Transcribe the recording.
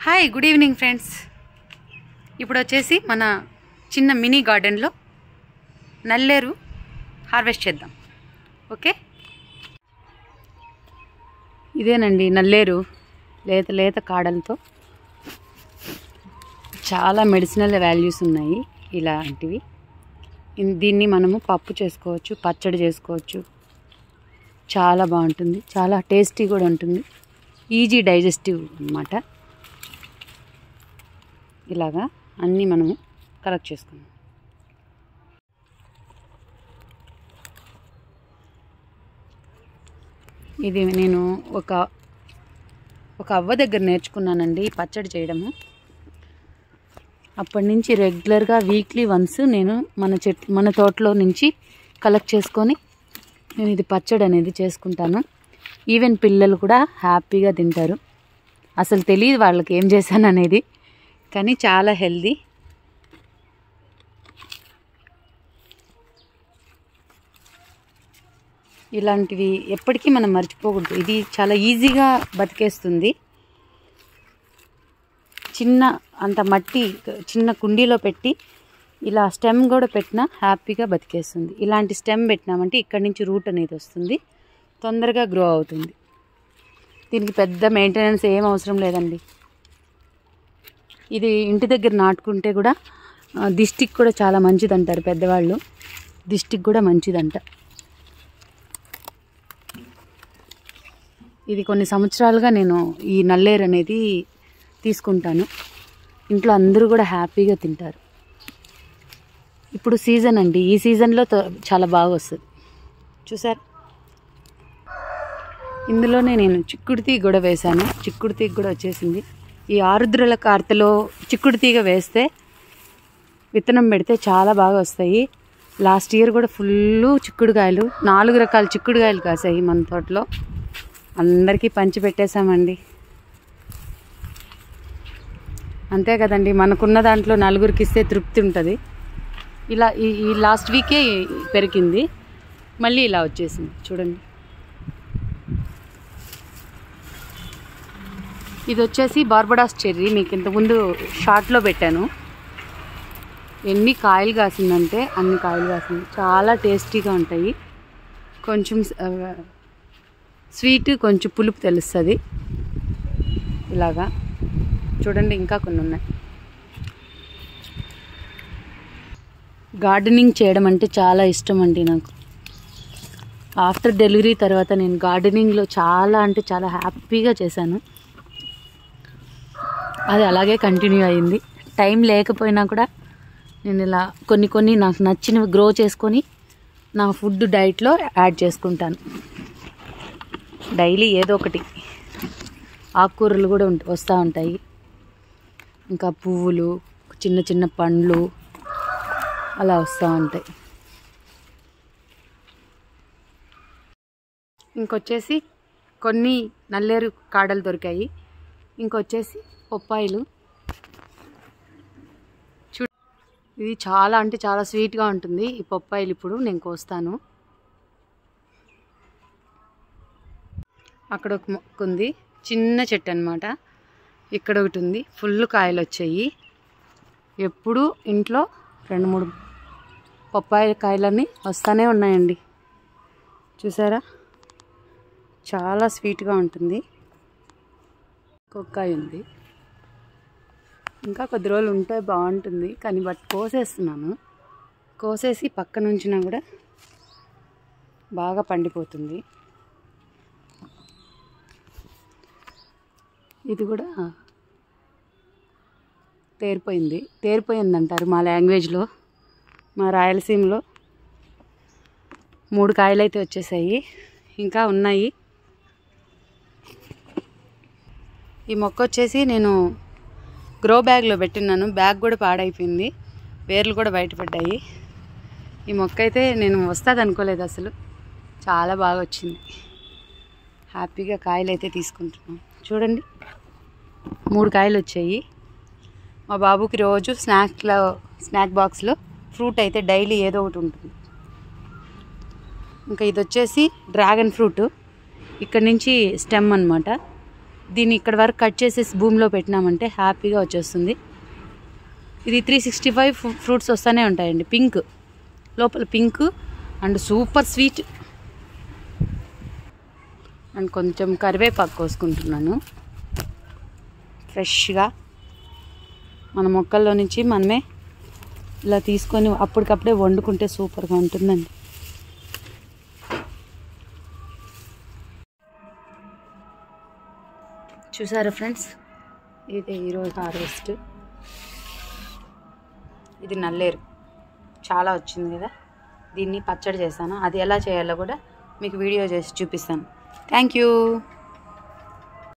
Hi good evening friends. ఇప్పుడు వచ్చేసి మన చిన్న మినీ గార్డెన్లో నల్లేరు హార్వెస్ట్ చేద్దాం. ఓకే, ఇదేనండి నల్లేరు. లేత లేత కాడలతో చాలా మెడిసినల్ వాల్యూస్ ఉన్నాయి. ఇలాంటివి దీన్ని మనము పప్పు చేసుకోవచ్చు, పచ్చడి చేసుకోవచ్చు. చాలా బాగుంటుంది, చాలా టేస్టీ కూడా ఉంటుంది. ఈజీ డైజెస్టివ్ అన్నమాట. ఇలాగా అన్నీ మనము కలెక్ట్ చేసుకున్నాం. ఇది నేను ఒక అవ్వ దగ్గర నేర్చుకున్నానండి పచ్చడి చేయడము. అప్పటి నుంచి రెగ్యులర్గా వీక్లీ వన్స్ నేను మన తోటలో నుంచి కలెక్ట్ చేసుకొని నేను ఇది పచ్చడి అనేది చేసుకుంటాను. ఈవెన్ పిల్లలు కూడా హ్యాపీగా తింటారు. అసలు తెలియదు వాళ్ళకి ఏం చేశాను అనేది, కానీ చాలా హెల్దీ. ఇలాంటివి ఎప్పటికీ మనం మర్చిపోకూడదు. ఇది చాలా ఈజీగా బతికేస్తుంది. అంత మట్టి చిన్న కుండీలో పెట్టి ఇలా స్టెమ్ కూడా పెట్టినా హ్యాపీగా బతికేస్తుంది. ఇలాంటి స్టెమ్ పెట్టినామంటే ఇక్కడి నుంచి రూట్ అనేది వస్తుంది, తొందరగా గ్రో అవుతుంది. దీనికి పెద్ద మెయింటెనెన్స్ ఏం అవసరం లేదండి. ఇది ఇంటి దగ్గర నాటుకుంటే కూడా దిష్టికి కూడా చాలా మంచిదంటారు పెద్దవాళ్ళు. దిష్టికి కూడా మంచిదంట. ఇది కొన్ని సంవత్సరాలుగా నేను ఈ నల్లేరు అనేది తీసుకుంటాను. ఇంట్లో అందరూ కూడా హ్యాపీగా తింటారు. ఇప్పుడు సీజన్ అండి, ఈ సీజన్లో చాలా బాగా వస్తుంది. చూసారు, ఇందులోనే నేను చిక్కుడు తీగ కూడా వేశాను. చిక్కుడు తీగ కూడా వచ్చేసింది. ఈ ఆరుద్రల కార్తెలో చిక్కుడు తీగ వేస్తే విత్తనం పెడితే చాలా బాగా వస్తాయి. లాస్ట్ ఇయర్ కూడా ఫుల్ చిక్కుడుకాయలు, 4 రకాల చిక్కుడుకాయలు కాసాయి మన తోటలో. అందరికీ పంచి పెట్టేశామండి. అంతే కదండి, మనకున్న దాంట్లో నలుగురికి ఇస్తే తృప్తి ఉంటుంది. ఇలా ఈ లాస్ట్ వీకే పెరిగింది, మళ్ళీ ఇలా వచ్చేసింది చూడండి. ఇది వచ్చేసి బార్బడాస్ చెర్రీ. మీకు ఇంతకుముందు షార్ట్లో పెట్టాను. ఎన్ని కాయలు కాసిందంటే అన్ని కాయలు కాసింది. చాలా టేస్టీగా ఉంటాయి. కొంచెం స్వీట్, కొంచెం పులుపు తెలుస్తుంది. ఇలాగా చూడండి, ఇంకా కొన్ని ఉన్నాయి. గార్డెనింగ్ చేయడం అంటే చాలా ఇష్టం అండి నాకు. ఆఫ్టర్ డెలివరీ తర్వాత నేను గార్డెనింగ్లో చాలా అంటే చాలా హ్యాపీగా చేశాను. అది అలాగే కంటిన్యూ అయింది. టైం లేకపోయినా కూడా నేను ఇలా కొన్ని నాకు నచ్చినవి గ్రో చేసుకొని నా ఫుడ్ డైట్లో యాడ్ చేసుకుంటాను. డైలీ ఏదో ఒకటి ఆకుకూరలు కూడా వస్తూ ఉంటాయి. ఇంకా పువ్వులు, చిన్న చిన్న పండ్లు అలా వస్తూ ఉంటాయి. ఇంకొచ్చేసి కొన్ని నల్లేరు కాడలు దొరికాయి. ఇంకొచ్చేసి పొప్పాయిలు. ఇది చాలా అంటే చాలా స్వీట్గా ఉంటుంది ఈ పొప్పాయిలు. ఇప్పుడు నేను కోస్తాను. అక్కడ ఒక మొక్క ఉంది, చిన్న చెట్టు అన్నమాట. ఇక్కడ ఒకటి ఉంది, ఫుల్ కాయలు వచ్చాయి. ఎప్పుడు ఇంట్లో 2-3 పొప్పాయి కాయలన్నీ వస్తూనే ఉన్నాయండి. చూసారా, చాలా స్వీట్గా ఉంటుంది. కొక్కాయ ఉంది, ఇంకా కొద్ది రోజులు ఉంటే బాగుంటుంది, కానీ కోసేస్తున్నాను. కోసేసి పక్కన ఉంచినా కూడా బాగా పండిపోతుంది. ఇది కూడా తేరిపోయింది అంటారు మా లాంగ్వేజ్లో. మా రాయలసీమలో 3 కాయలు అయితే వచ్చేసాయి, ఇంకా ఉన్నాయి. ఈ మొక్క వచ్చేసి నేను గ్రో బ్యాగ్లో పెట్టినాను. బ్యాగ్ కూడా పాడైపోయింది, వేర్లు కూడా బయటపడ్డాయి. ఈ మొక్క అయితే నేను వస్తుంది అనుకోలేదు అసలు. చాలా బాగా వచ్చింది. హ్యాపీగా కాయలు అయితే తీసుకుంటున్నాను. చూడండి, 3 కాయలు వచ్చాయి. మా బాబుకి రోజు స్నాక్ బాక్స్లో ఫ్రూట్ అయితే డైలీ ఏదో ఒకటి ఉంటుంది. ఇంకా ఇది వచ్చేసి డ్రాగన్ ఫ్రూట్. ఇక్కడ నుంచి స్టెమ్ అన్నమాట. దీన్ని ఇక్కడ వరకు కట్ చేసేసి భూమిలో పెట్టినామంటే హ్యాపీగా వచ్చేస్తుంది. ఇది 365 ఫ్రూట్స్ వస్తూనే ఉంటాయండి. పింక్ లోపల pink and super sweet. And కొంచెం కరివేపాకు కోసుకుంటున్నాను ఫ్రెష్గా. మన మొక్కల్లో నుంచి మనమే ఇలా తీసుకొని అప్పటికప్పుడే వండుకుంటే సూపర్గా ఉంటుందండి. చూసారా ఫ్రెండ్స్, ఇది ఈరోజు హార్వెస్ట్. ఇది నల్లేరు చాలా వచ్చింది కదా, దీన్ని పచ్చడి చేశాను. అది ఎలా చేయాలో కూడా మీకు వీడియో చేసి చూపిస్తాను. Thank you.